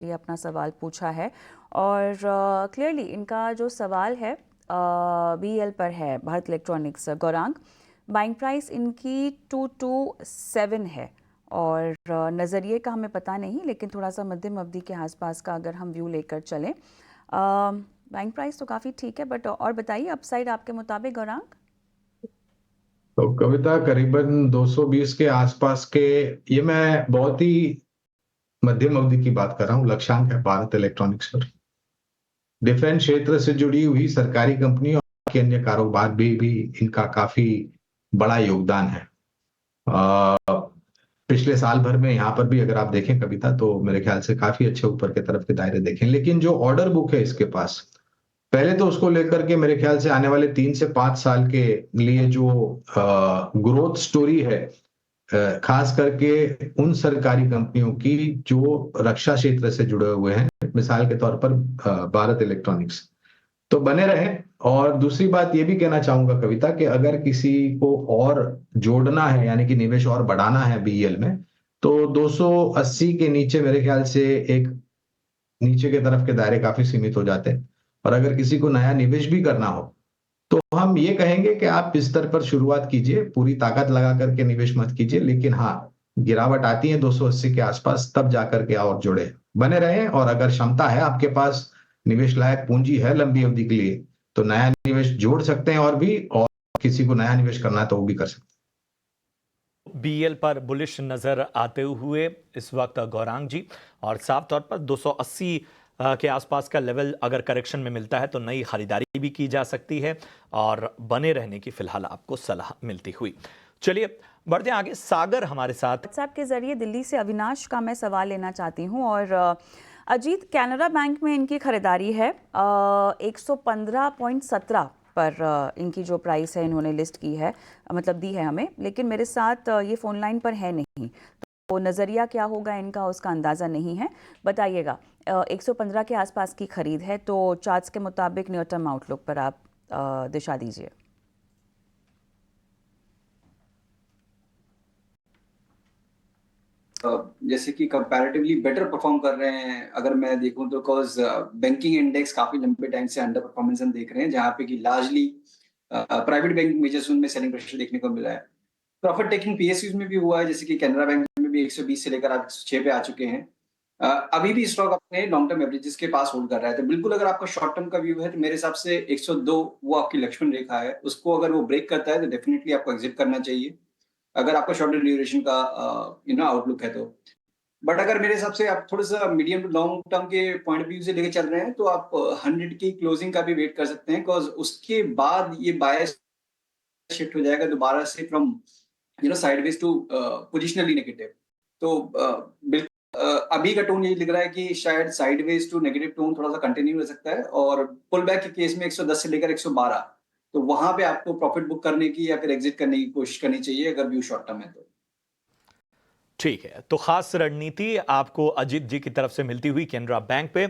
ये अपना सवाल पूछा है और क्लियरली इनका जो सवाल है बीएल पर है, Bharat electronics Gaurang. Buying price इनकी 227 है और नज़रिए का हमें पता नहीं, लेकिन थोड़ा सा मध्यम अवधि के आसपास का अगर हम व्यू लेकर चलें, बाइंग प्राइस तो काफ़ी ठीक है। बट और बताइए अपसाइड आपके मुताबिक गौरांग। तो कविता करीबन 220 के आसपास के, ये मैं बहुत ही मध्यम अवधि की बात कर रहा हूँ, लक्ष्यांक है भारत इलेक्ट्रॉनिक्स पर। डिफेंस क्षेत्र से जुड़ी हुई सरकारी कंपनी और बाकी अन्य कारोबार भी इनका काफी बड़ा योगदान है। पिछले साल भर में यहाँ पर भी अगर आप देखें कविता, तो मेरे ख्याल से काफी अच्छे ऊपर के तरफ के दायरे देखें। लेकिन जो ऑर्डर बुक है इसके पास, पहले तो उसको लेकर के मेरे ख्याल से आने वाले 3 से 5 साल के लिए जो ग्रोथ स्टोरी है, खास करके उन सरकारी कंपनियों की जो रक्षा क्षेत्र से जुड़े हुए हैं, मिसाल के तौर पर भारत इलेक्ट्रॉनिक्स, तो बने रहे। और दूसरी बात ये भी कहना चाहूंगा कविता कि अगर किसी को और जोड़ना है, यानी कि निवेश और बढ़ाना है बीईएल में, तो 280 के नीचे मेरे ख्याल से एक नीचे के तरफ के दायरे काफी सीमित हो जाते हैं। और अगर किसी को नया निवेश भी करना हो, तो हम ये कहेंगे कि आप इस स्तर पर शुरुआत कीजिए, पूरी ताकत लगा करके निवेश मत कीजिए। लेकिन हाँ, गिरावट आती है 280 के आसपास, तब जाकर के और जुड़े बने रहें। और अगर क्षमता है आपके पास, निवेश लायक पूंजी है लंबी अवधि के लिए, तो नया निवेश जोड़ सकते हैं और किसी को नया निवेश करना है तो वो भी कर सकते हैं। बीएल पर बुलिश नजर आते हुए इस वक्त गौरांग जी, और साफ तौर पर 280 के आसपास का लेवल अगर करेक्शन में मिलता है तो नई खरीदारी भी की जा सकती है और बने रहने की फिलहाल आपको सलाह मिलती हुई। चलिए बढ़ते आगे। सागर हमारे साथ व्हाट्सएप के जरिए दिल्ली से अविनाश का मैं सवाल लेना चाहती हूँ। और अजीत, कैनरा बैंक में इनकी खरीदारी है 115.17 पर इनकी जो प्राइस है इन्होंने लिस्ट की है, मतलब दी है हमें, लेकिन मेरे साथ ये फ़ोन लाइन पर है नहीं, तो नज़रिया क्या होगा इनका उसका अंदाज़ा नहीं है। बताइएगा। 115 के आसपास की खरीद है, तो चार्ट्स के मुताबिक नियर टर्म आउटलुक पर आप दिशा दीजिए। जैसे कि कंपैरेटिवली बेटर परफॉर्म कर रहे हैं अगर मैं देखूं तो, बिकॉज बैंकिंग इंडेक्स काफी लंबे टाइम से अंडर परफॉर्मेंस हम देख रहे हैं, जहां पे कि लार्जली प्राइवेट बैंकिंग मेजर्स उनमें सेलिंग प्रेशर देखने को मिला है। प्रॉफिट टेकिंग पीएसयूज में भी हुआ है, जैसे कि कैनरा बैंक में भी 120 से लेकर आप 106 पे आ चुके हैं। अभी भी स्टॉक अपने लॉन्ग टर्म एवरेजेस के पास होल्ड कर रहा है। तो बिल्कुल अगर आपका शॉर्ट टर्म का व्यू है तो मेरे हिसाब से 102 वो आपकी लक्ष्मण रेखा है, उसको अगर वो ब्रेक करता है तो डेफिनेटली आपको एग्जिट करना चाहिए, अगर आपका शॉर्ट ड्यूरेशन का आउटलुक है तो। बट अगर मेरे हिसाब से आप थोड़ा सा मीडियम टू लॉन्ग टर्म के पॉइंट व्यू से लेके चल रहे हैं, तो आप 100 की क्लोजिंग का भी वेट कर सकते हैं, बिकॉज उसके बाद ये बायस शिफ्ट हो जाएगा दोबारा से from sideways to positionally negative. तो बिल्कुल अभी का टोन ये लग रहा है कि शायद साइडवेज टू नेगेटिव टोन थोड़ा सा कंटिन्यू रह सकता है, और पुल बैक के केस में 110 से लेकर 112, तो वहां पे आपको प्रॉफिट बुक करने की या फिर एग्जिट करने की कोशिश करनी चाहिए अगर व्यू शॉर्ट टर्म है तो। ठीक है, तो खास रणनीति आपको अजीत जी की तरफ से मिलती हुई कैनरा बैंक पे।